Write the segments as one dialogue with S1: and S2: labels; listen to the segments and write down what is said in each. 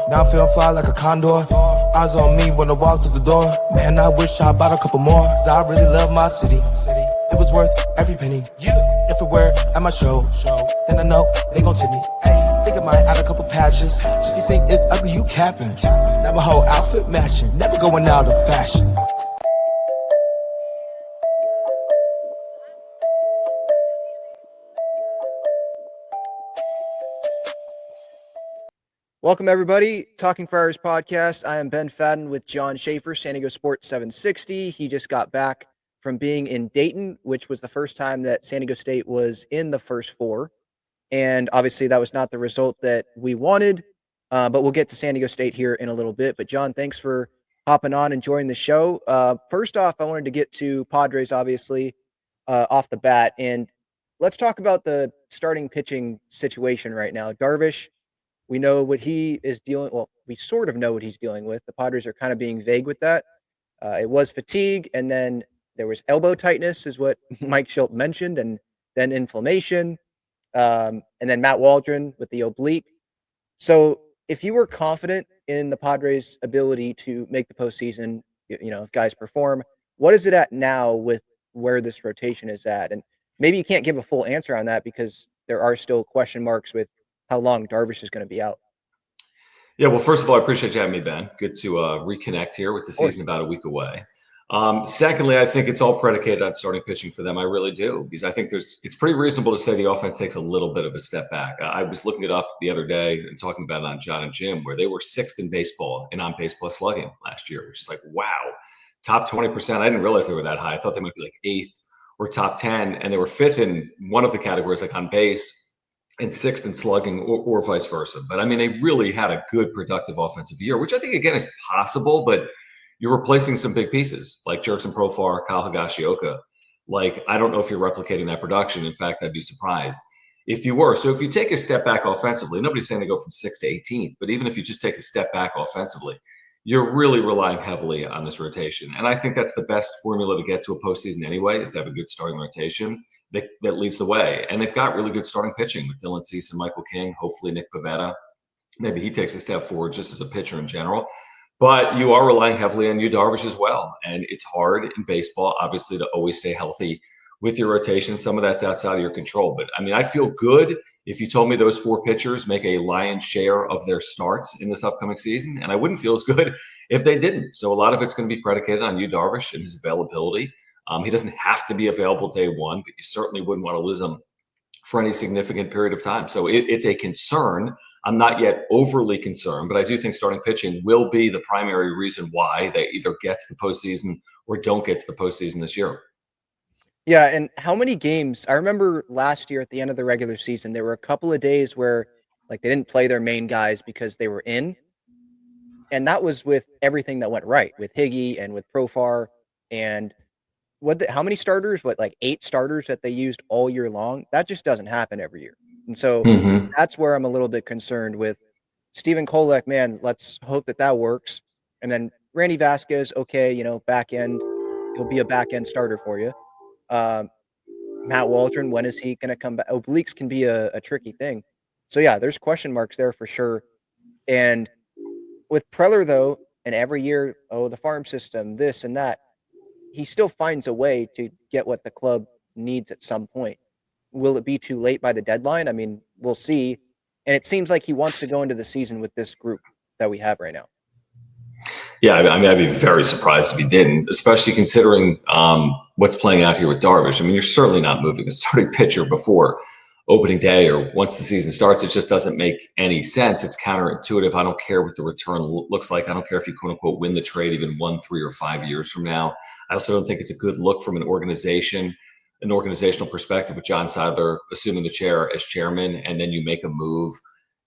S1: Now I'm feeling fly like a condor. Eyes on me when I walk through the door. Man, I wish I bought a couple more. Cause I really love my city. It was worth every penny. If it were at my show, then I know they gon' tip me. Ay, think I might add a couple patches. If you think it's ugly, you capping. Now my whole outfit matching. Never going out of fashion.
S2: Welcome, everybody. Talking Friars podcast. I am Ben Fadden with Jon Schaeffer, San Diego Sports 760. He just got back from being in Dayton, which was the first time that San Diego State was in the first four. And obviously, that was not the result that we wanted, but we'll get to San Diego State here in a little bit. But, John, thanks for hopping on and joining the show. First off, I wanted to get to Padres, obviously, off the bat. And let's talk about the starting pitching situation right now. Darvish. We know what he is dealing. Well, we sort of know what he's dealing with. The Padres are kind of being vague with that. It was fatigue, and then there was elbow tightness, is what Mike Schultz mentioned, and then inflammation, and then Matt Waldron with the oblique. So, if you were confident in the Padres' ability to make the postseason, if guys perform, what is it at now with where this rotation is at? And maybe you can't give a full answer on that because there are still question marks with how long Darvish is going to be out.
S3: Yeah, well, first of all, I appreciate you having me, Ben. Good to reconnect here with the season about a week away. Secondly, I think it's all predicated on starting pitching for them. I really do, because I think it's pretty reasonable to say the offense takes a little bit of a step back. I was looking it up the other day and talking about it on John and Jim, where they were 6th in baseball in on-base plus slugging last year, which is like, wow, top 20%. I didn't realize they were that high. I thought they might be like 8th or top 10, and they were 5th in one of the categories, like on base, and 6th in slugging or vice versa. But I mean, they really had a good productive offensive year, which I think, again, is possible, but you're replacing some big pieces like Jurickson Profar, Kyle Higashioka. Like, I don't know if you're replicating that production. In fact, I'd be surprised if you were. So if you take a step back offensively, nobody's saying they go from 6th to 18th, but even if you just take a step back offensively, you're really relying heavily on this rotation. And I think that's the best formula to get to a postseason anyway, is to have a good starting rotation that leads the way. And they've got really good starting pitching with Dylan Cease and Michael King, hopefully Nick Pivetta. Maybe he takes a step forward just as a pitcher in general. But you are relying heavily on Yu Darvish as well. And it's hard in baseball, obviously, to always stay healthy with your rotation. Some of that's outside of your control. But, I mean, I feel good if you told me those 4 pitchers make a lion's share of their starts in this upcoming season, and I wouldn't feel as good if they didn't. So a lot of it's going to be predicated on Yu Darvish and his availability. He doesn't have to be available day one, but you certainly wouldn't want to lose him for any significant period of time. So it's a concern. I'm not yet overly concerned, but I do think starting pitching will be the primary reason why they either get to the postseason or don't get to the postseason this year.
S2: Yeah, and how many games? I remember last year at the end of the regular season, there were a couple of days where like they didn't play their main guys because they were in. And that was with everything that went right with Higgy and with Profar. And how many starters? Like 8 starters that they used all year long? That just doesn't happen every year. And so that's where I'm a little bit concerned with Stephen Kolek. Man, let's hope that works. And then Randy Vasquez, okay, back end, he'll be a back end starter for you. Matt Waldron, when is he going to come back? Obliques can be a tricky thing. So, yeah, there's question marks there for sure. And with Preller, though, and every year, the farm system, this and that, he still finds a way to get what the club needs at some point. Will it be too late by the deadline? I mean, we'll see. And it seems like he wants to go into the season with this group that we have right now.
S3: Yeah, I mean, I'd be very surprised if he didn't, especially considering what's playing out here with Darvish. I mean, you're certainly not moving a starting pitcher before opening day or once the season starts. It just doesn't make any sense. It's counterintuitive. I don't care what the return looks like. I don't care if you, quote unquote, win the trade even 1, 3, or 5 years from now. I also don't think it's a good look from an organizational perspective with John Seidler assuming the chair as chairman, and then you make a move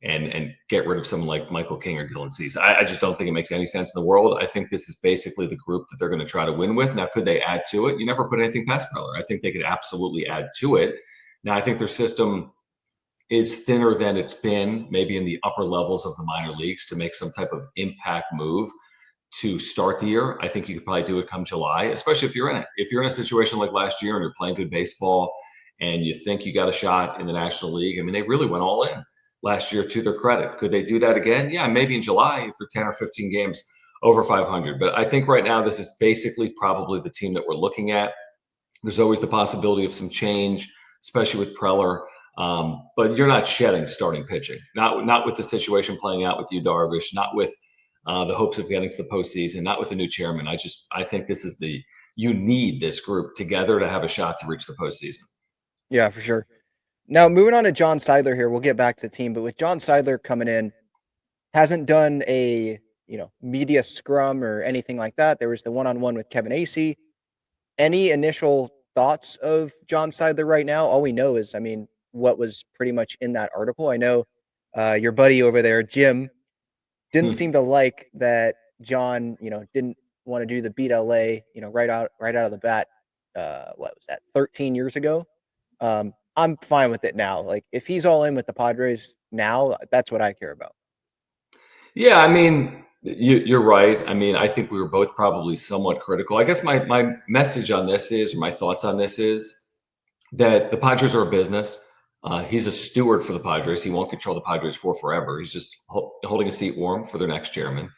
S3: and get rid of someone like Michael King or Dylan Cease. I just don't think it makes any sense in the world. I think this is basically the group that they're going to try to win with. Now, could they add to it? You never put anything past Preller. I think they could absolutely add to it. Now, I think their system is thinner than it's been, maybe in the upper levels of the minor leagues, to make some type of impact move to start the year. I think you could probably do it come July, especially if you're in it. If you're in a situation like last year and you're playing good baseball and you think you got a shot in the National League, I mean, they really went all in. last year to their credit. Could they do that again? Yeah, maybe in July if they're 10 or 15 games over 500. But I think right now this is basically probably the team that we're looking at. There's always the possibility of some change, especially with Preller. But you're not shedding starting pitching, not with the situation playing out with you, Darvish, not with the hopes of getting to the postseason, not with the new chairman. I think this is you need this group together to have a shot to reach the postseason.
S2: Yeah, for sure. Now, moving on to John Seidler here, we'll get back to the team, but with John Seidler coming in, hasn't done a media scrum or anything like that. There was the one-on-one with Kevin Acee. Any initial thoughts of John Seidler right now? All we know is, what was pretty much in that article. I know your buddy over there, Jim, didn't seem to like that John, didn't want to do the beat LA, right out of the bat. What was that? 13 years ago. I'm fine with it now. Like if he's all in with the Padres now, that's what I care about.
S3: Yeah, you're right. I think we were both probably somewhat critical. I guess my message on this is, or my thoughts on this is, that the Padres are a business. He's a steward for the Padres. He won't control the Padres for forever. He's just holding a seat warm for their next chairman.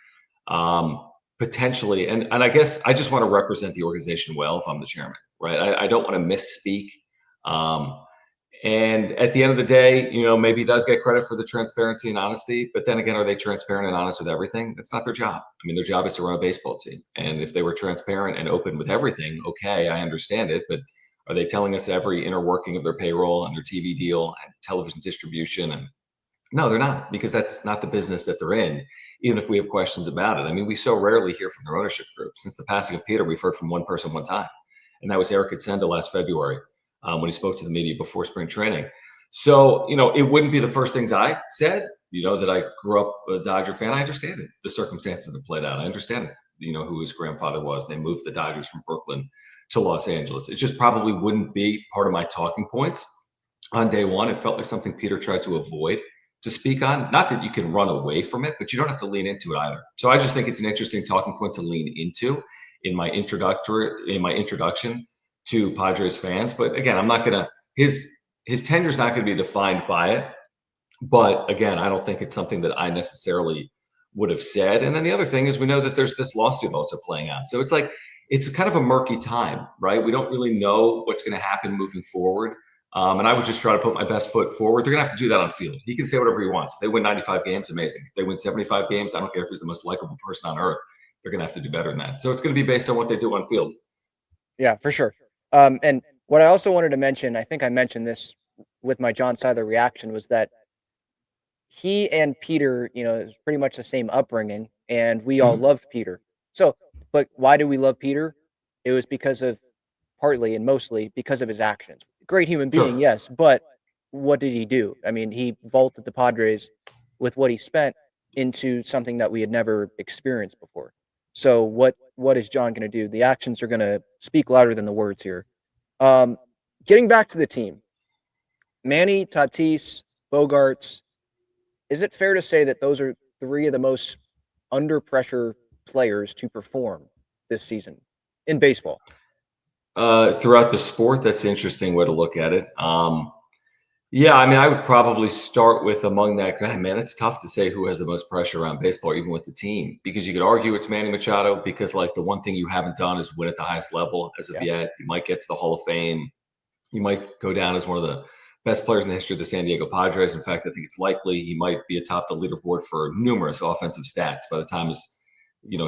S3: Potentially, and I guess I just want to represent the organization well if I'm the chairman, right? I don't want to misspeak. And at the end of the day, maybe he does get credit for the transparency and honesty. But then again, are they transparent and honest with everything? That's not their job. Their job is to run a baseball team. And if they were transparent and open with everything, okay, I understand it. But are they telling us every inner working of their payroll and their TV deal and television distribution? And no, they're not, because that's not the business that they're in, even if we have questions about it. We so rarely hear from their ownership group. Since the passing of Peter, we've heard from one person one time. And that was Eric Etzenda last February. When he spoke to the media before spring training. So, it wouldn't be the first things I said, that I grew up a Dodger fan. I understand it. The circumstances that played out. I understand it. Who his grandfather was. They moved the Dodgers from Brooklyn to Los Angeles. It just probably wouldn't be part of my talking points on day one. It felt like something Peter tried to avoid to speak on. Not that you can run away from it, but you don't have to lean into it either. So I just think it's an interesting talking point to lean into in my introduction to Padres fans. But again, I'm not going to, his tenure is not going to be defined by it. But again, I don't think it's something that I necessarily would have said. And then the other thing is, we know that there's this lawsuit also playing out. So it's kind of a murky time, right? We don't really know what's going to happen moving forward. And I would just try to put my best foot forward. They're going to have to do that on field. He can say whatever he wants. If they win 95 games, amazing. If they win 75 games, I don't care if he's the most likable person on earth. They're going to have to do better than that. So it's going to be based on what they do on field.
S2: Yeah, for sure. And what I also wanted to mention, I think I mentioned this with my John Seidler reaction, was that he and Peter, is pretty much the same upbringing, and we all loved Peter. So, but why do we love Peter? It was partly and mostly because of his actions. Great human being, yes, but what did he do? He vaulted the Padres with what he spent into something that we had never experienced before. So what is John going to do? The actions are going to speak louder than the words here. Getting back to the team, Manny, Tatis, Bogaerts, is it fair to say that those are three of the most under pressure players to perform this season in baseball?
S3: Throughout the sport, that's an interesting way to look at it. Yeah, I would probably start with among that. Man, it's tough to say who has the most pressure around baseball, even with the team, because you could argue it's Manny Machado, because the one thing you haven't done is win at the highest level as of yet. You might get to the Hall of Fame. You might go down as one of the best players in the history of the San Diego Padres. In fact, I think it's likely he might be atop the leaderboard for numerous offensive stats by the time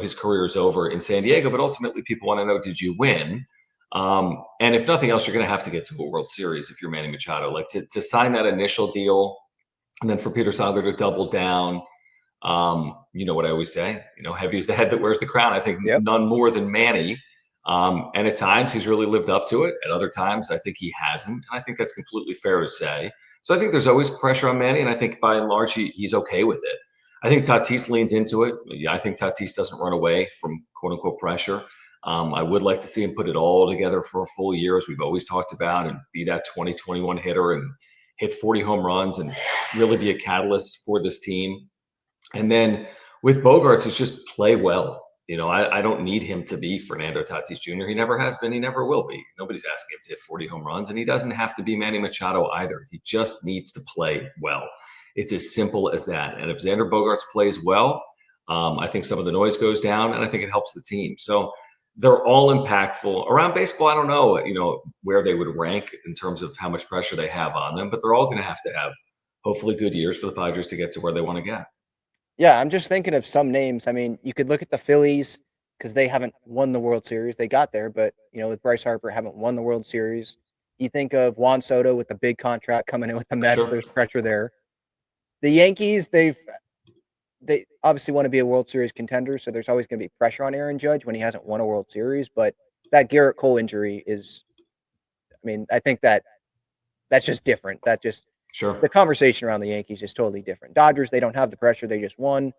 S3: his career is over in San Diego. But ultimately, people want to know, did you win? And if nothing else, you're going to have to get to a World Series if you're Manny Machado. To sign that initial deal, and then for Peter Seidler to double down. What I always say, heavy is the head that wears the crown. I think none more than Manny. And at times he's really lived up to it. At other times, I think he hasn't. And I think that's completely fair to say. So I think there's always pressure on Manny, and I think by and large he's okay with it. I think Tatis leans into it. I think Tatis doesn't run away from quote unquote pressure. I would like to see him put it all together for a full year, as we've always talked about, and be that 2021 hitter and hit 40 home runs and really be a catalyst for this team. And then with Bogaerts, it's just play well. I don't need him to be Fernando Tatis Jr. He never has been. He never will be. Nobody's asking him to hit 40 home runs, and he doesn't have to be Manny Machado either. He just needs to play well. It's as simple as that. And if Xander Bogaerts plays well, I think some of the noise goes down, and I think it helps the team. So they're all impactful. Around baseball, I don't know, where they would rank in terms of how much pressure they have on them, but they're all going to have hopefully good years for the Padres to get to where they want to get.
S2: Yeah, I'm just thinking of some names. I mean, you could look at the Phillies because they haven't won the World Series. They got there, but with Bryce Harper, haven't won the World Series. You think of Juan Soto with the big contract coming in with the Mets.
S3: Sure.
S2: There's pressure there. The Yankees, they obviously want to be a World Series contender, so there's always going to be pressure on Aaron Judge when he hasn't won a World Series. But that Garrett Cole injury I think that's just different.
S3: Sure.
S2: The conversation around the Yankees is totally different. Dodgers, they don't have the pressure. They just won.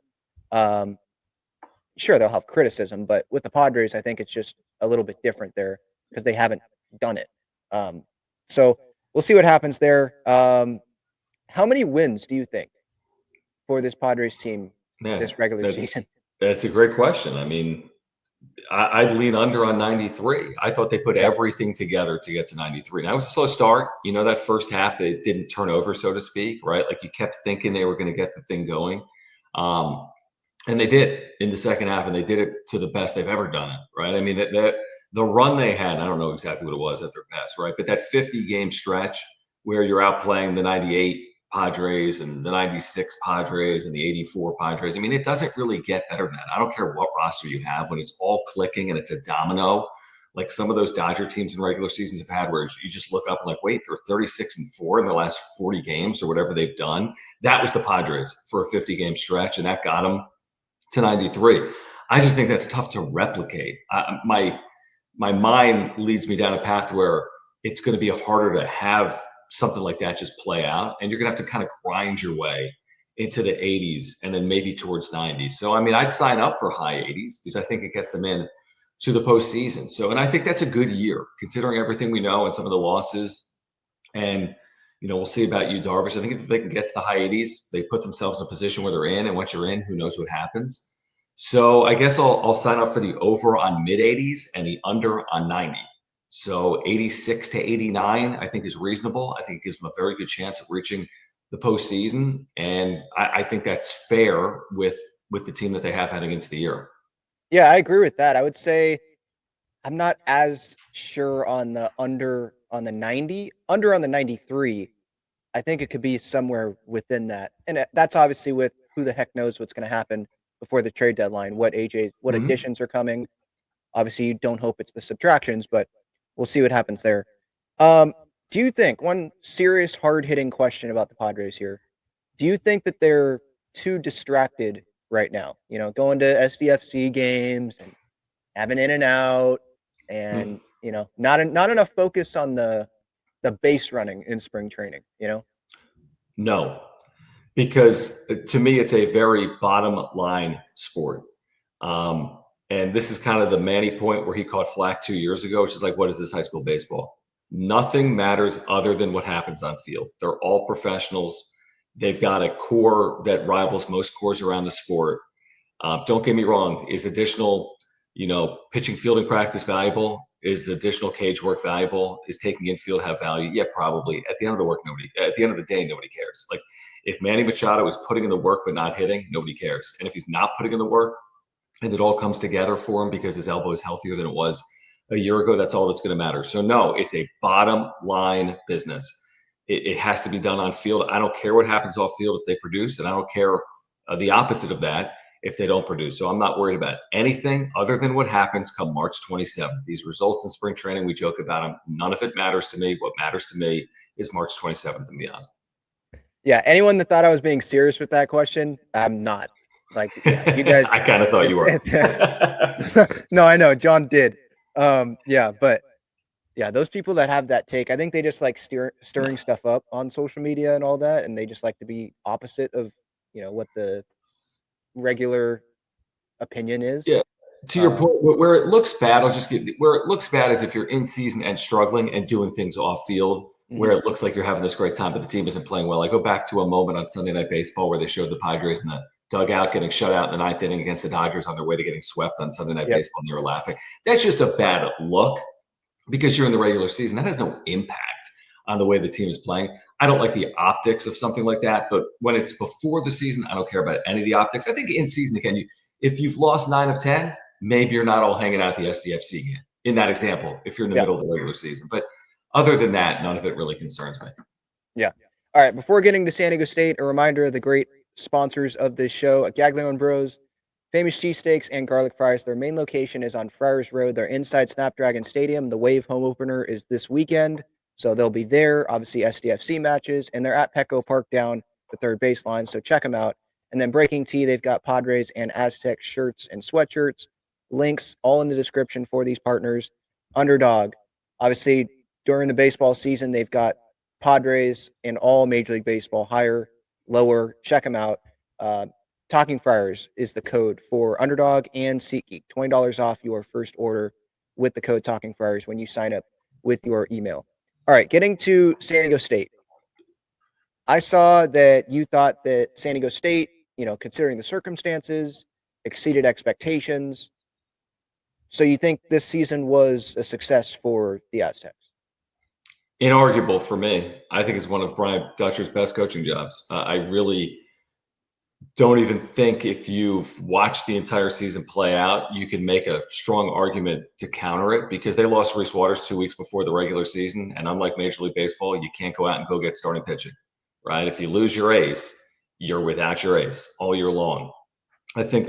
S2: Sure, they'll have criticism, but with the Padres, I think it's just a little bit different there because they haven't done it. So we'll see what happens there. How many wins do you think for this Padres team this regular season?
S3: That's a great question. I mean, I'd lean under on 93. I thought they put everything together to get to 93. Now, it was a slow start. That first half, they didn't turn over, so to speak, right? Like you kept thinking they were going to get the thing going. And they did in the second half, and they did it to the best they've ever done it, right? I mean, the run they had, I don't know exactly what it was at their best, right? But that 50-game stretch where you're outplaying the 98 Padres and the 96 Padres and the 84 Padres. I mean, it doesn't really get better than that. I don't care what roster you have when it's all clicking and it's a domino, like some of those Dodger teams in regular seasons have had, where you just look up and like, wait, they're 36-4 in the last 40 games or whatever they've done. That was the Padres for a 50-game stretch, and that got them to 93. I just think that's tough to replicate. My mind leads me down a path where it's going to be harder to have something like that just play out, and you're gonna have to kind of grind your way into the 80s and then maybe towards 90s. So I mean, I'd sign up for high 80s because I think it gets them in to the postseason. So, and I think that's a good year considering everything we know and some of the losses. And we'll see about you, Darvish. I think if they can get to the high 80s, they put themselves in a position where they're in, and once you're in, who knows what happens. So I guess I'll sign up for the over on mid 80s and the under on 90. So 86 to 89, I think, is reasonable. I think it gives them a very good chance of reaching the postseason. And I think that's fair with the team that they have heading into the year.
S2: Yeah, I agree with that. I would say I'm not as sure on the under on the 90. Under on the 93, I think it could be somewhere within that. And that's obviously with who the heck knows what's going to happen before the trade deadline, what additions are coming. Obviously, you don't hope it's the subtractions, but we'll see what happens there. Do you think, one serious hard-hitting question about the Padres here, do you think that they're too distracted right now? Going to SDFC games and having in and out and, not enough focus on the base running in spring training,
S3: No, because to me, it's a very bottom line sport. And this is kind of the Manny point where he caught flack 2 years ago, which is like, what is this high school baseball? Nothing matters other than what happens on field. They're all professionals. They've got a core that rivals most cores around the sport. Don't get me wrong. Is additional, pitching fielding practice valuable? Is additional cage work valuable? Is taking infield have value? Yeah, probably. At the end of the day, nobody cares. Like if Manny Machado is putting in the work but not hitting, nobody cares. And if he's not putting in the work, and it all comes together for him because his elbow is healthier than it was a year ago, that's all that's going to matter. So no, it's a bottom line business. It has to be done on field. I don't care what happens off field if they produce, and I don't care the opposite of that if they don't produce. So I'm not worried about anything other than what happens come March 27th. These results in spring training, we joke about them. None of it matters to me. What matters to me is March 27th and beyond.
S2: Yeah, anyone that thought I was being serious with that question, I'm not. Like, you guys,
S3: I kind of thought you were.
S2: No, I know John did. But those people that have that take, I think they just like stirring stuff up on social media and all that, and they just like to be opposite of what the regular opinion is.
S3: Yeah. To your point, where it looks bad, where it looks bad is if you're in season and struggling and doing things off field, where it looks like you're having this great time, but the team isn't playing well. I go back to a moment on Sunday Night Baseball where they showed the Padres in the dugout getting shut out in the ninth inning against the Dodgers on their way to getting swept on Sunday Night Baseball, and they were laughing. That's just a bad look because you're in the regular season. That has no impact on the way the team is playing. I don't like the optics of something like that. But when it's before the season, I don't care about any of the optics. I think in season, again, if you've lost 9 of 10, maybe you're not all hanging out at the SDFC game in that example, if you're in the middle of the regular season. But other than that, none of it really concerns me.
S2: Yeah. All right. Before getting to San Diego State, a reminder of the great sponsors of this show, Gaglione Bros, Famous Cheesesteaks and Garlic Fries. Their main location is on Friars Road. They're inside Snapdragon Stadium. The Wave home opener is this weekend, so they'll be there. Obviously, SDFC matches, and they're at Petco Park down the third baseline, so check them out. And then Breaking Tea, they've got Padres and Aztec shirts and sweatshirts. Links all in the description for these partners. Underdog, obviously, during the baseball season, they've got Padres in all Major League Baseball, higher, lower. Check them out. Talking Friars is the code for Underdog and SeatGeek. $20 off your first order with the code Talking Friars when you sign up with your email. All right, getting to San Diego State. I saw that you thought that San Diego State, considering the circumstances, exceeded expectations. So you think this season was a success for the Aztecs?
S3: Inarguable for me. I think it's one of Brian Dutcher's best coaching jobs. I really don't even think if you've watched the entire season play out, you can make a strong argument to counter it, because they lost Reese Waters 2 weeks before the regular season. And unlike Major League Baseball, you can't go out and go get starting pitching, right? If you lose your ace, you're without your ace all year long. I think,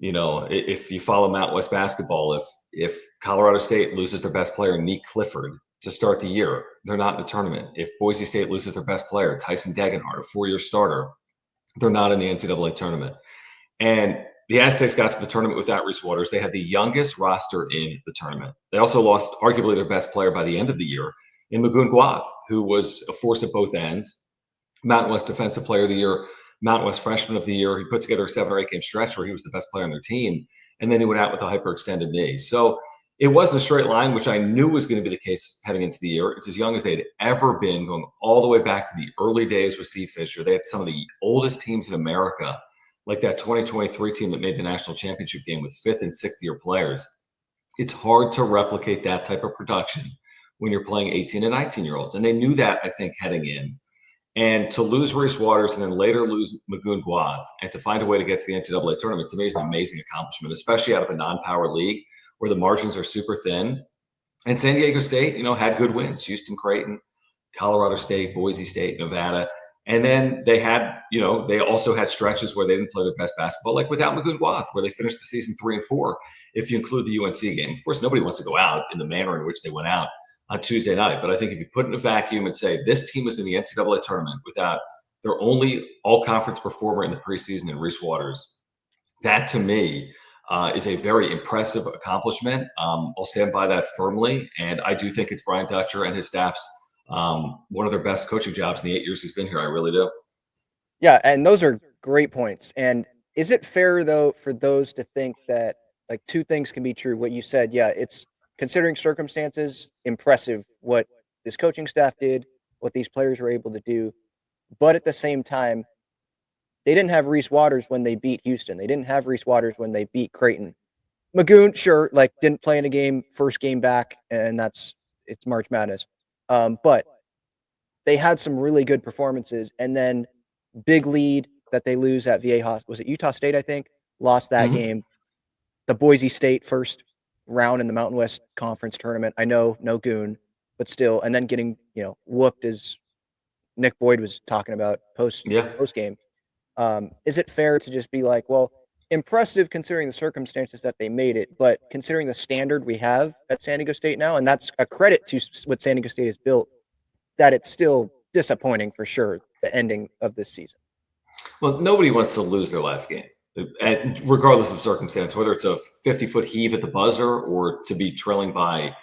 S3: if you follow Mountain West basketball, if Colorado State loses their best player, Nick Clifford, to start the year, they're not in the tournament. If Boise State loses their best player, Tyson Degenhardt, a 4-year starter, they're not in the NCAA tournament. And the Aztecs got to the tournament without Reese Waters. They had the youngest roster in the tournament. They also lost arguably their best player by the end of the year in Magoon Guath, who was a force at both ends. Mountain West Defensive Player of the Year, Mountain West Freshman of the Year. He put together a 7 or 8 game stretch where he was the best player on their team. And then he went out with a hyperextended knee. So it wasn't a straight line, which I knew was going to be the case heading into the year. It's as young as they'd ever been, going all the way back to the early days with Steve Fisher. They had some of the oldest teams in America, like that 2023 team that made the national championship game with 5th and 6th year players. It's hard to replicate that type of production when you're playing 18 and 19-year-olds. And they knew that, I think, heading in. And to lose Reese Waters and then later lose Magoon Guath and to find a way to get to the NCAA tournament, to me, is an amazing accomplishment, especially out of a non-power league where the margins are super thin. And San Diego State, had good wins. Houston, Creighton, Colorado State, Boise State, Nevada. And then they had, they also had stretches where they didn't play their best basketball, like without Magoon Guath, where they finished the season 3-4, if you include the UNC game. Of course, nobody wants to go out in the manner in which they went out on Tuesday night. But I think if you put it in a vacuum and say this team was in the NCAA tournament without their only all-conference performer in the preseason in Reese Waters, that to me is a very impressive accomplishment. I'll stand by that firmly. And I do think it's Brian Dutcher and his staff's one of their best coaching jobs in the 8 years he's been here. I really do.
S2: Yeah, and those are great points. And is it fair, though, for those to think that, two things can be true? What you said, yeah, it's considering circumstances, impressive what this coaching staff did, what these players were able to do. But at the same time, they didn't have Reese Waters when they beat Houston. They didn't have Reese Waters when they beat Creighton. Magoon, sure, didn't play in a game, first game back, and it's March Madness. But they had some really good performances. And then big lead that they lose at Viejas. Was it Utah State, I think? Lost that game. The Boise State first round in the Mountain West Conference tournament. I know, no goon, but still. And then getting, whooped, as Nick Boyd was talking about post game. Is it fair to just be like, well, impressive considering the circumstances that they made it, but considering the standard we have at San Diego State now, and that's a credit to what San Diego State has built, that it's still disappointing for sure, the ending of this season?
S3: Well, nobody wants to lose their last game, regardless of circumstance, whether it's a 50-foot heave at the buzzer or to be trailing by,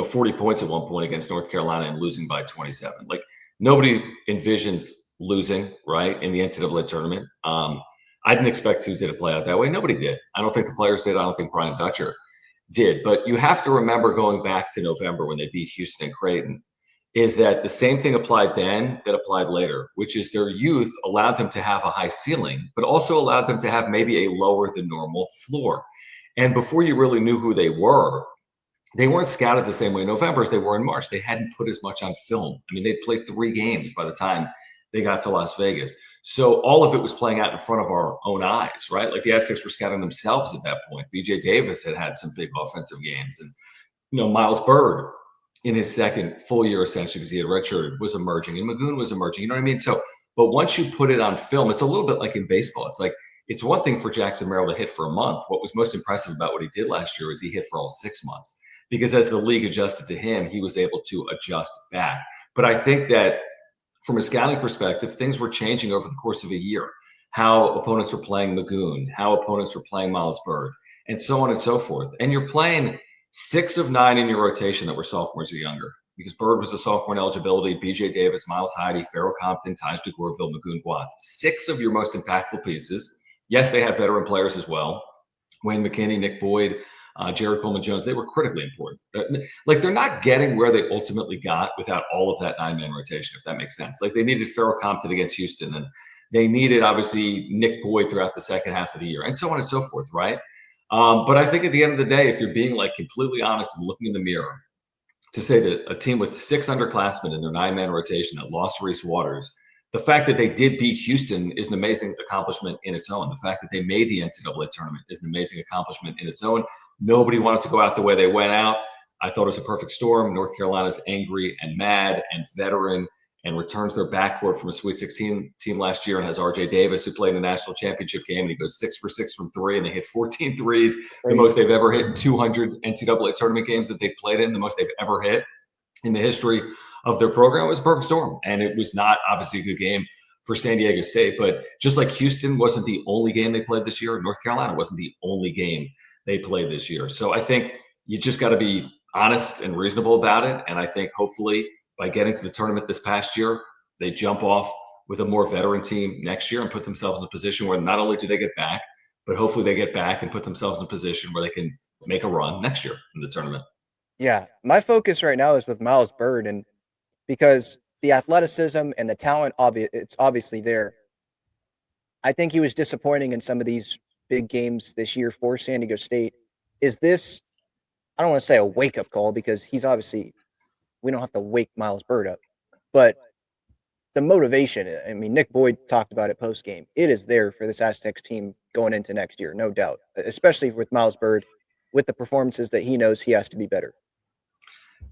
S3: 40 points at one point against North Carolina and losing by 27. Nobody envisions losing, right, in the NCAA tournament. I didn't expect Tuesday to play out that way. Nobody did. I don't think the players did. I don't think Brian Dutcher did. But you have to remember, going back to November when they beat Houston and Creighton, is that the same thing applied then that applied later, which is their youth allowed them to have a high ceiling, but also allowed them to have maybe a lower than normal floor. And before you really knew who they were, they weren't scouted the same way in November as they were in March. They hadn't put as much on film. I mean, they'd played 3 games by the time they got to Las Vegas. So all of it was playing out in front of our own eyes, right? Like the Aztecs were scouting themselves at that point. BJ Davis had some big offensive games. And, Miles Byrd in his second full year, essentially, because he had redshirted, was emerging. And Magoon was emerging. You know what I mean? So, but once you put it on film, it's a little bit like in baseball. It's like, it's one thing for Jackson Merrill to hit for a month. What was most impressive about what he did last year was he hit for all 6 months. Because as the league adjusted to him, he was able to adjust back. But I think that from a scouting perspective, things were changing over the course of a year. How opponents were playing Magoon, how opponents were playing Miles Byrd, and so on and so forth. And you're playing 6 of 9 in your rotation that were sophomores or younger. Because Byrd was a sophomore in eligibility, BJ Davis, Miles Heide, Farrell Compton, Taj DeGorville, Magoon Guath. 6 of your most impactful pieces. Yes, they had veteran players as well. Wayne McKinney, Nick Boyd, Jared Coleman-Jones, they were critically important. Like, they're not getting where they ultimately got without all of that 9-man rotation, if that makes sense. Like, they needed Farrell Compton against Houston, and they needed, obviously, Nick Boyd throughout the second half of the year, and so on and so forth, right? But I think at the end of the day, if you're being, like, completely honest and looking in the mirror, to say that a team with 6 underclassmen in their 9-man rotation that lost Reese Waters, the fact that they did beat Houston is an amazing accomplishment in its own. The fact that they made the NCAA tournament is an amazing accomplishment in its own. Nobody wanted to go out the way they went out. I thought it was a perfect storm. North Carolina's angry and mad and veteran and returns their backcourt from a Sweet 16 team last year and has RJ Davis, who played in the national championship game, and he goes 6 for 6 from 3, and they hit 14 threes, the most they've ever hit in 200 NCAA tournament games that they've played in, the most they've ever hit in the history of their program. It was a perfect storm, and it was not obviously a good game for San Diego State. But just like Houston wasn't the only game they played this year, North Carolina wasn't the only game they played this year. So I think you just got to be honest and reasonable about it. And I think hopefully by getting to the tournament this past year, they jump off with a more veteran team next year and put themselves in a position where not only do they get back, but hopefully they get back and put themselves in a position where they can make a run next year in the tournament.
S2: Yeah, my focus right now is with Miles Byrd, and because the athleticism and the talent, it's obviously there. I think he was disappointing in some of these big games this year for San Diego State. Is this, I don't want to say a wake-up call, because he's obviously, we don't have to wake Miles Byrd up, but the motivation, I mean, Nick Boyd talked about it post-game. It is there for this Aztecs team going into next year, no doubt, especially with Miles Byrd, with the performances that he knows he has to be better.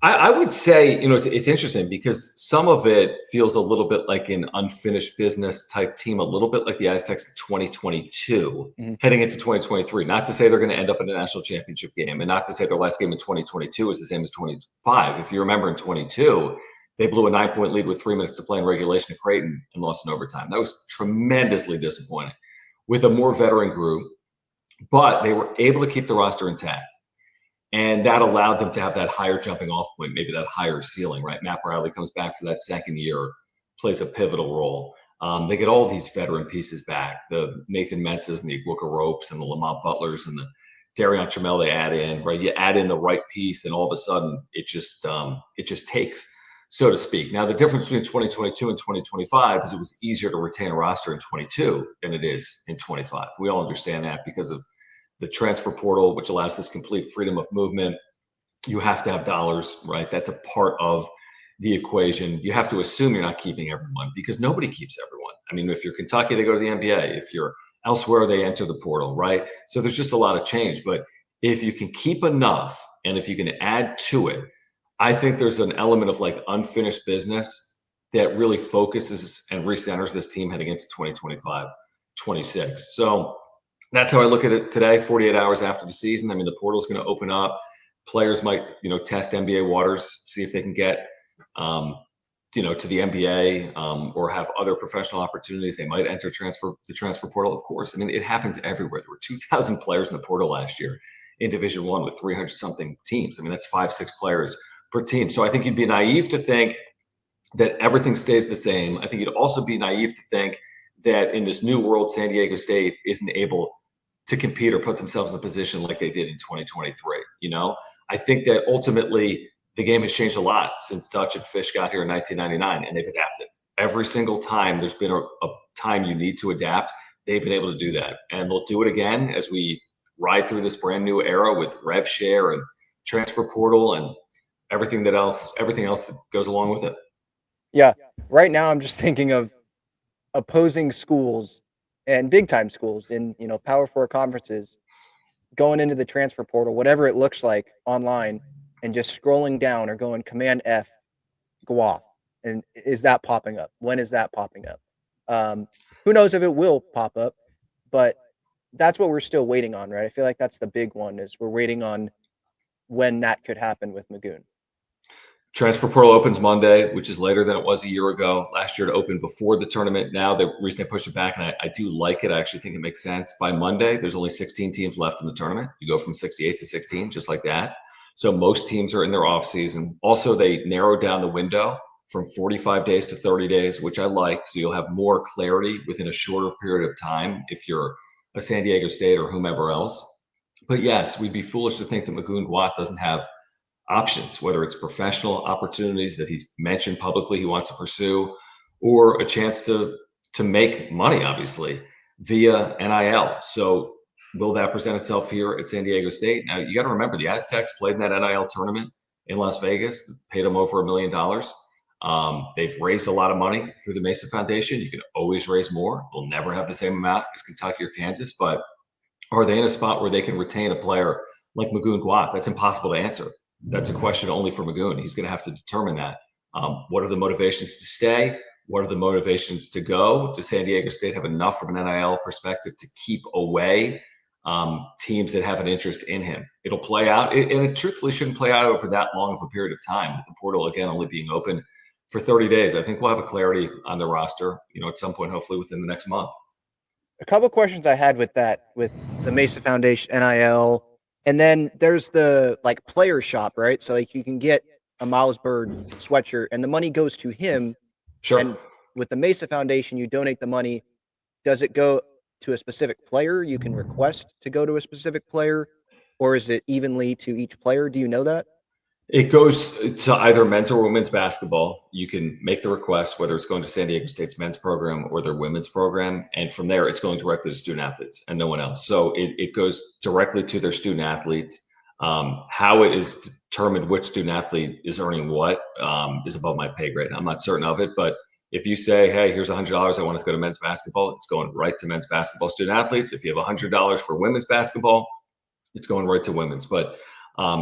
S3: I would say, it's interesting because some of it feels a little bit like an unfinished business type team, a little bit like the Aztecs in 2022, heading into 2023. Not to say they're going to end up in a national championship game, and not to say their last game in 2022 is the same as 25. If you remember in 22, they blew a 9-point lead with 3 minutes to play in regulation to Creighton and lost in overtime. That was tremendously disappointing with a more veteran group, but they were able to keep the roster intact. And that allowed them to have that higher jumping off point, maybe that higher ceiling, right? Matt Bradley comes back for that second year, plays a pivotal role. They get all these veteran pieces back, the Nathan Mentzes and the Iguoka Ropes and the Lamont Butlers and the Darion Trammell they add in, right? You add in the right piece and all of a sudden it just takes, so to speak. Now, the difference between 2022 and 2025 is it was easier to retain a roster in 22 than it is in 25. We all understand that because of the transfer portal, which allows this complete freedom of movement. You have to have dollars, right? That's a part of the equation. You have to assume you're not keeping everyone because nobody keeps everyone. I mean, if you're Kentucky, they go to the NBA. If you're elsewhere, they enter the portal, right? So there's just a lot of change. But if you can keep enough and if you can add to it, I think there's an element of like unfinished business that really focuses and recenters this team heading into 2025, 26. So that's how I look at it today, 48 hours after the season. I mean, the portal is going to open up. Players might, test NBA waters, see if they can get, to the NBA or have other professional opportunities. They might enter the transfer portal, of course. I mean, it happens everywhere. There were 2,000 players in the portal last year in Division I with 300-something teams. I mean, that's 5-6 players per team. So I think you'd be naive to think that everything stays the same. I think you'd also be naive to think that in this new world, San Diego State isn't able to compete or put themselves in a position like they did in 2023. I think that ultimately the game has changed a lot since Dutch and Fish got here in 1999, and they've adapted. Every single time there's been a time you need to adapt, they've been able to do that. And they'll do it again as we ride through this brand new era with rev share and transfer portal and everything else that goes along with it.
S2: Yeah. Right now, I'm just thinking of opposing schools and big time schools in, Power Four conferences going into the transfer portal, whatever it looks like online, and just scrolling down or going Command F, go off. And is that popping up? When is that popping up? Who knows if it will pop up, but that's what we're still waiting on, right? I feel like that's the big one is we're waiting on when that could happen with Magoon.
S3: Transfer portal opens Monday, which is later than it was a year ago. Last year it opened before the tournament. Now the reason they pushed it back, and I do like it, I actually think it makes sense. By Monday, there's only 16 teams left in the tournament. You go from 68 to 16, just like that. So most teams are in their off season. Also, they narrowed down the window from 45 days to 30 days, which I like. So you'll have more clarity within a shorter period of time if you're a San Diego State or whomever else. But yes, we'd be foolish to think that Magoon Guat doesn't have options, whether it's professional opportunities that he's mentioned publicly he wants to pursue, or a chance to make money, obviously, via NIL. So will that present itself here at San Diego State? Now, you got to remember, the Aztecs played in that NIL tournament in Las Vegas, paid them over $1 million. They've raised a lot of money through the Mesa Foundation. You can always raise more. They'll never have the same amount as Kentucky or Kansas, but are they in a spot where they can retain a player like Magoon Guat? That's impossible to answer. That's a question only for Magoon. He's going to have to determine that. What are the motivations to stay? What are the motivations to go? Does San Diego State have enough from an NIL perspective to keep away teams that have an interest in him? It'll play out, and it truthfully shouldn't play out over that long of a period of time, with the portal, again, only being open for 30 days. I think we'll have a clarity on the roster, at some point, hopefully within the next month.
S2: A couple questions I had with that, with the Mesa Foundation, NIL, and then there's the player shop, right? So you can get a Miles Bird sweatshirt and the money goes to him.
S3: Sure.
S2: And with the Mesa Foundation, you donate the money. Does it go to a specific player? You can request to go to a specific player, or is it evenly to each player? Do you know that?
S3: It goes to either men's or women's basketball. You can make the request, whether it's going to San Diego State's men's program or their women's program. And from there, it's going directly to student athletes and no one else. So it goes directly to their student athletes. How it is determined which student athlete is earning what is above my pay grade. I'm not certain of it, but if you say, hey, here's $100, I want to go to men's basketball, it's going right to men's basketball student athletes. If you have $100 for women's basketball, it's going right to women's. But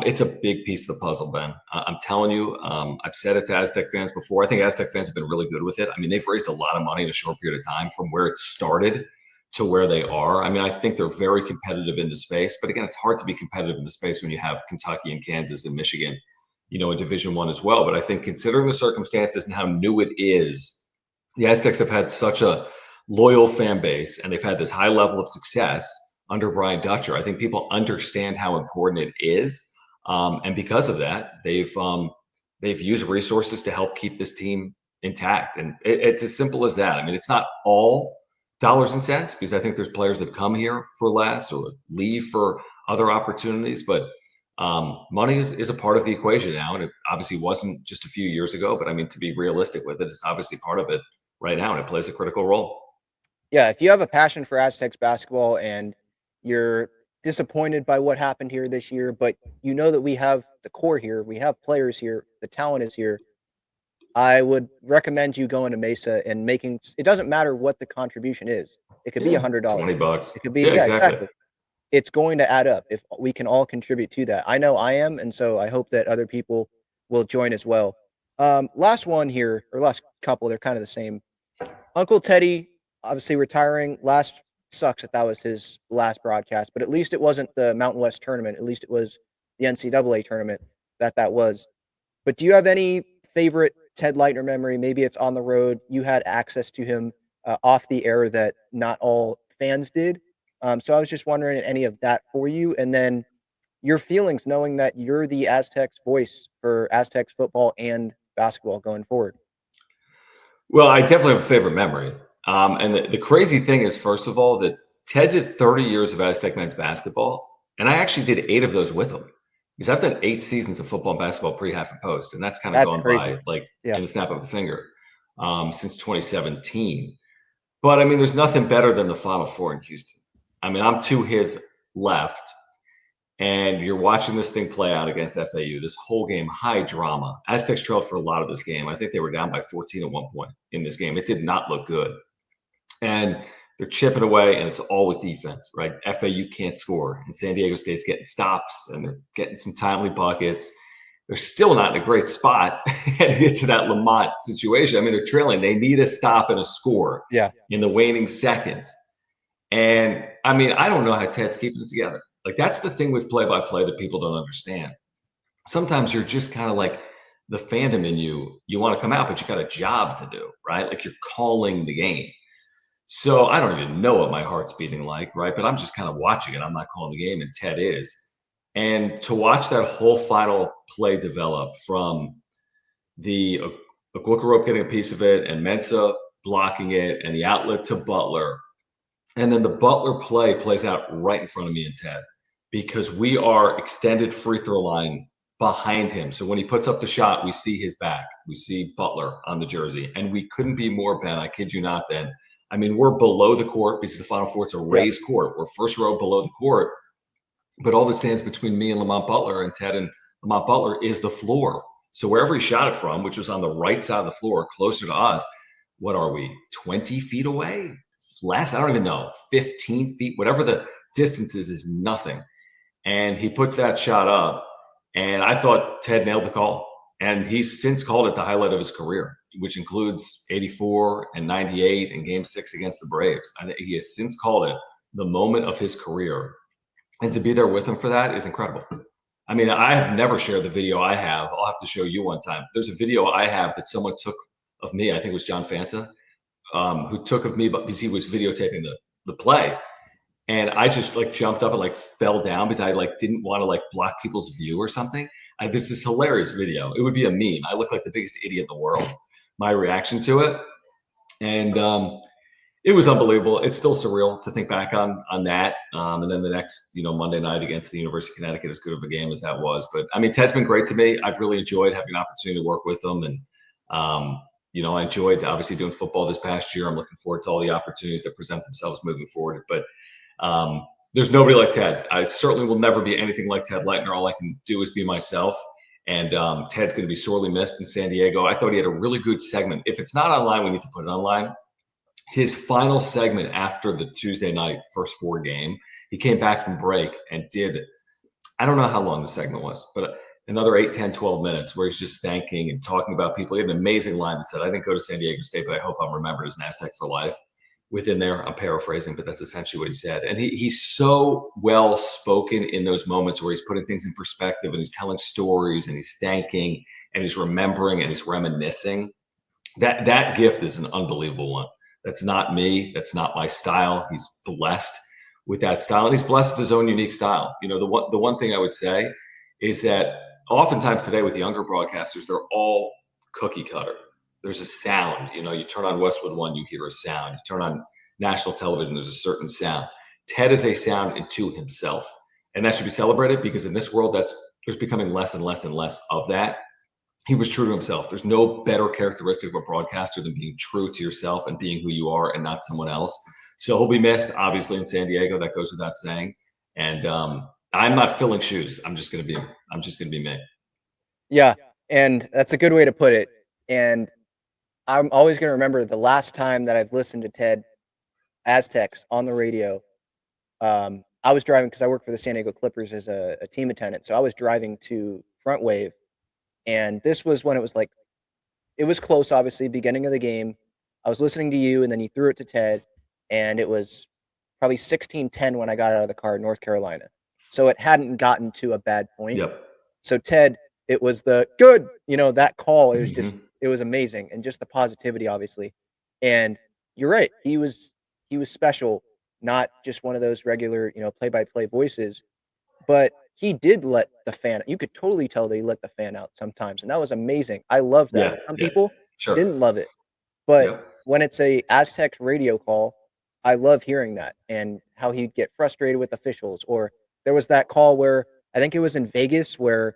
S3: it's a big piece of the puzzle, Ben. I'm telling you, I've said it to Aztec fans before. I think Aztec fans have been really good with it. I mean, they've raised a lot of money in a short period of time from where it started to where they are. I mean, I think they're very competitive in the space. But again, it's hard to be competitive in the space when you have Kentucky and Kansas and Michigan, in Division I as well. But I think considering the circumstances and how new it is, the Aztecs have had such a loyal fan base and they've had this high level of success under Brian Dutcher. I think people understand how important it is. And because of that, they've used resources to help keep this team intact. And it's as simple as that. I mean, it's not all dollars and cents, because I think there's players that come here for less or leave for other opportunities. But money is a part of the equation now. And it obviously wasn't just a few years ago. But I mean, to be realistic with it, it's obviously part of it right now. And it plays a critical role. Yeah,
S2: if you have a passion for Aztecs basketball and you're disappointed by what happened here this year, but you know that we have the core here, we have players here, the talent is here, I would recommend you going to Mesa and making, it doesn't matter what the contribution is. It could be $100,
S3: $20.
S2: It could be, exactly. It's going to add up if we can all contribute to that. I know I am, and so I hope that other people will join as well. Last one here, or last couple, they're kind of the same. Uncle Teddy, obviously retiring. Sucks that was his last broadcast, but at least it wasn't the Mountain West tournament. At least it was the NCAA tournament that was. But do you have any favorite Ted Leitner memory? Maybe it's on the road. You had access to him off the air that not all fans did. So I was just wondering any of that for you. And then your feelings knowing that you're the Aztecs voice for Aztecs football and basketball going forward.
S3: Well, I definitely have a favorite memory. And the crazy thing is, first of all, that Ted did 30 years of Aztec men's basketball, and I actually did 8 of those with him. Because I've done 8 seasons of football and basketball pre, half, and post, and that's kind of gone
S2: crazy.
S3: By in the snap of a finger since 2017. But I mean, there's nothing better than the Final Four in Houston. I mean, I'm to his left, And you're watching this thing play out against FAU, this whole game, high drama. Aztecs trailed for a lot of this game. I think they were down by 14 at one point in this game. It did not look good. And they're chipping away, and it's all with defense, right? FAU can't score, and San Diego State's getting stops, and they're getting some timely buckets. They're still not in a great spot heading into that Lamont situation. I mean, they're trailing. They need a stop and a score in the waning seconds. And, I mean, I don't know how Ted's keeping it together. Like, that's the thing with play-by-play that people don't understand. Sometimes you're just kind of like the fandom in you. You want to come out, but you got a job to do, right? Like, you're calling the game. So I don't even know what my heart's beating like, right? But I'm just kind of watching it. I'm not calling the game, and Ted is. And to watch that whole final play develop from the Aguacarope getting a piece of it and Mensah blocking it and the outlet to Butler, and then the Butler play plays out right in front of me and Ted because we are extended free throw line behind him. So when he puts up the shot, we see his back. We see Butler on the jersey. And we couldn't be more, Ben, I kid you not, Ben. I mean, we're below the court because the Final Four, it's a raised court. We're first row below the court. But all that stands between me and Lamont Butler and Ted and Lamont Butler is the floor. So wherever he shot it from, which was on the right side of the floor, closer to us, what are we, 20 feet away? Less? I don't even know. 15 feet, whatever the distance is nothing. And he puts that shot up. And I thought Ted nailed the call. And he's since called it the highlight of his career, which includes 84 and 98 and Game 6 against the Braves. He has since called it the moment of his career. And to be there with him for that is incredible. I mean, I have never shared the video I have. I'll have to show you one time. There's a video I have that someone took of me. I think it was John Fanta, who took of me because he was videotaping the play. And I just like jumped up and like fell down because I like didn't want to like block people's view or something. This is hilarious video. It would be a meme. I look like the biggest idiot in the world. My reaction to it. And it was unbelievable. It's still surreal to think back on that. And then the next, Monday night against the University of Connecticut, as good of a game as that was. But I mean, Ted's been great to me. I've really enjoyed having an opportunity to work with him. And, I enjoyed obviously doing football this past year. I'm looking forward to all the opportunities that present themselves moving forward. But there's nobody like Ted. I certainly will never be anything like Ted Leitner. All I can do is be myself. And Ted's going to be sorely missed in San Diego. I thought he had a really good segment. If it's not online, we need to put it online. His final segment after the Tuesday night first four game, he came back from break and did, I don't know how long the segment was, but another 8, 10, 12 minutes where he's just thanking and talking about people. He had an amazing line that said, I didn't go to San Diego State, but I hope I'm remembered as an Aztec for life. Within there, I'm paraphrasing, but that's essentially what he said. And he's so well spoken in those moments where he's putting things in perspective and he's telling stories and he's thanking and he's remembering and he's reminiscing. That gift is an unbelievable one. That's not me. That's not my style. He's blessed with that style, and he's blessed with his own unique style. The one thing I would say is that oftentimes today with younger broadcasters, they're all cookie cutter. There's a sound. You turn on Westwood One, you hear a sound. You turn on national television, there's a certain sound. Ted is a sound into himself, and that should be celebrated because in this world, there's becoming less and less and less of that. He was true to himself. There's no better characteristic of a broadcaster than being true to yourself and being who you are and not someone else. So he'll be missed, obviously, in San Diego. That goes without saying. And I'm not filling shoes. I'm just going to be me.
S2: Yeah, and that's a good way to put it. And I'm always going to remember the last time that I've listened to Ted Aztecs on the radio. I was driving because I work for the San Diego Clippers as a team attendant. So I was driving to Front Wave. And this was when it was close, obviously, beginning of the game. I was listening to you, and then you threw it to Ted, and it was probably 16-10 when I got out of the car in North Carolina. So it hadn't gotten to a bad point.
S3: Yep.
S2: So Ted, it was the good, that call. It was just, it was amazing, and just the positivity, obviously. And you're right. He was special, not just one of those regular, play-by-play voices, but he did let the fan. You could totally tell that he let the fan out sometimes, and that was amazing. I love that. Some people didn't love it, but when it's a Aztecs radio call, I love hearing that and how he'd get frustrated with officials. Or there was that call where I think it was in Vegas where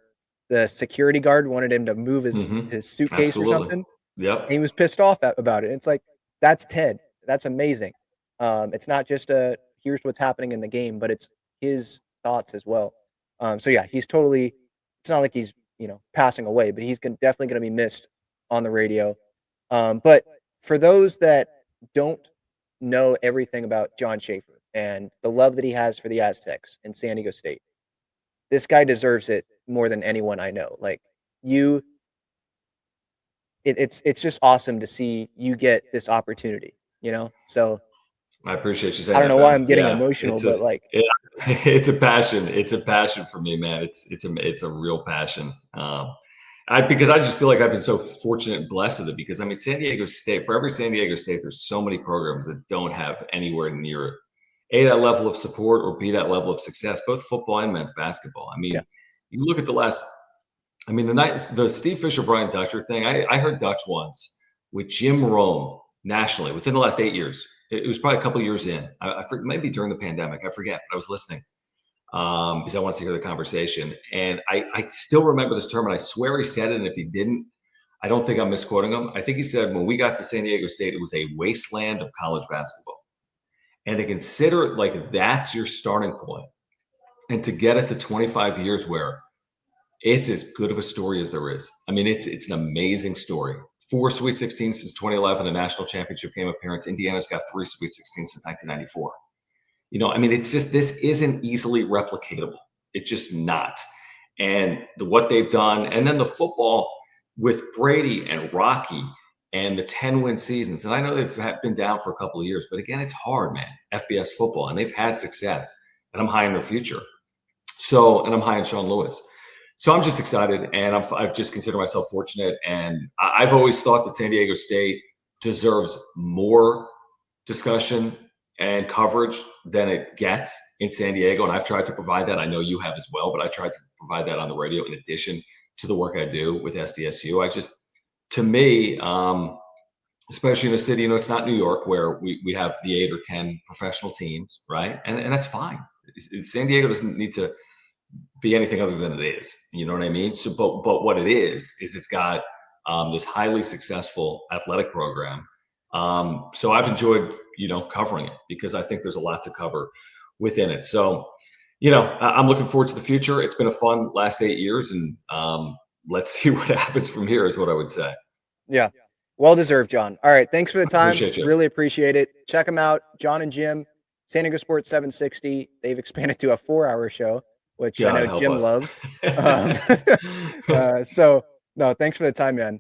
S2: the security guard wanted him to move his suitcase or something.
S3: Yep.
S2: And he was pissed off about it. It's like, that's Ted. That's amazing. It's not just here's what's happening in the game, but it's his thoughts as well. So yeah, he's totally. It's not like he's passing away, but he's definitely going to be missed on the radio. But for those that don't know everything about Jon Schaeffer and the love that he has for the Aztecs and San Diego State, this guy deserves it more than anyone I know. Like it's just awesome to see you get this opportunity. So
S3: I appreciate you saying
S2: I don't
S3: that,
S2: know why
S3: Ben.
S2: I'm getting
S3: Yeah,
S2: emotional, but like,
S3: it's a passion. It's a passion for me, man. It's a real passion. Because I just feel like I've been so fortunate and blessed with it. Because I mean, San Diego State, for every San Diego State, there's so many programs that don't have anywhere near that level of support, or B, that level of success, both football and men's basketball. I mean,
S2: yeah,
S3: you look at the Steve Fisher Brian Dutcher thing. I heard Dutch once with Jim Rome nationally within the last 8 years. It was probably a couple of years in. I forget, maybe during the pandemic. I forget. But I was listening because I wanted to hear the conversation. And I still remember this term, and I swear he said it. And if he didn't, I don't think I'm misquoting him. I think he said when we got to San Diego State, it was a wasteland of college basketball. And to consider it like that's your starting point, and to get it to 25 years where it's as good of a story as there is. I mean, it's an amazing story. 4 Sweet 16 since 2011, a national championship game appearance. Indiana's got 3 Sweet 16 since 1994. I mean, it's just, this isn't easily replicatable. It's just not. And what they've done, and then the football with Brady and Rocky and the 10-win seasons. And I know they've been down for a couple of years, but again, it's hard, man. FBS football, and they've had success, and I'm high in their future. And I'm high in Sean Lewis. So I'm just excited, and I've just considered myself fortunate. And I've always thought that San Diego State deserves more discussion and coverage than it gets in San Diego. And I've tried to provide that. I know you have as well, but I tried to provide that on the radio in addition to the work I do with SDSU. To me, especially in a city, it's not New York where we have the 8 or 10 professional teams, right? And that's fine. San Diego doesn't need to be anything other than it is. You know what I mean? So, but what it is it's got this highly successful athletic program. So I've enjoyed, covering it, because I think there's a lot to cover within it. So, I'm looking forward to the future. It's been a fun last 8 years, and let's see what happens from here, is what I would say.
S2: Yeah. Well deserved, John. All right. Thanks for the time.
S3: Appreciate you.
S2: Really appreciate it. Check them out. John and Jim, San Diego Sports 760. They've expanded to a 4-hour show, which I know Jim loves. So no, thanks for the time, man.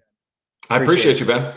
S3: I appreciate you, Ben.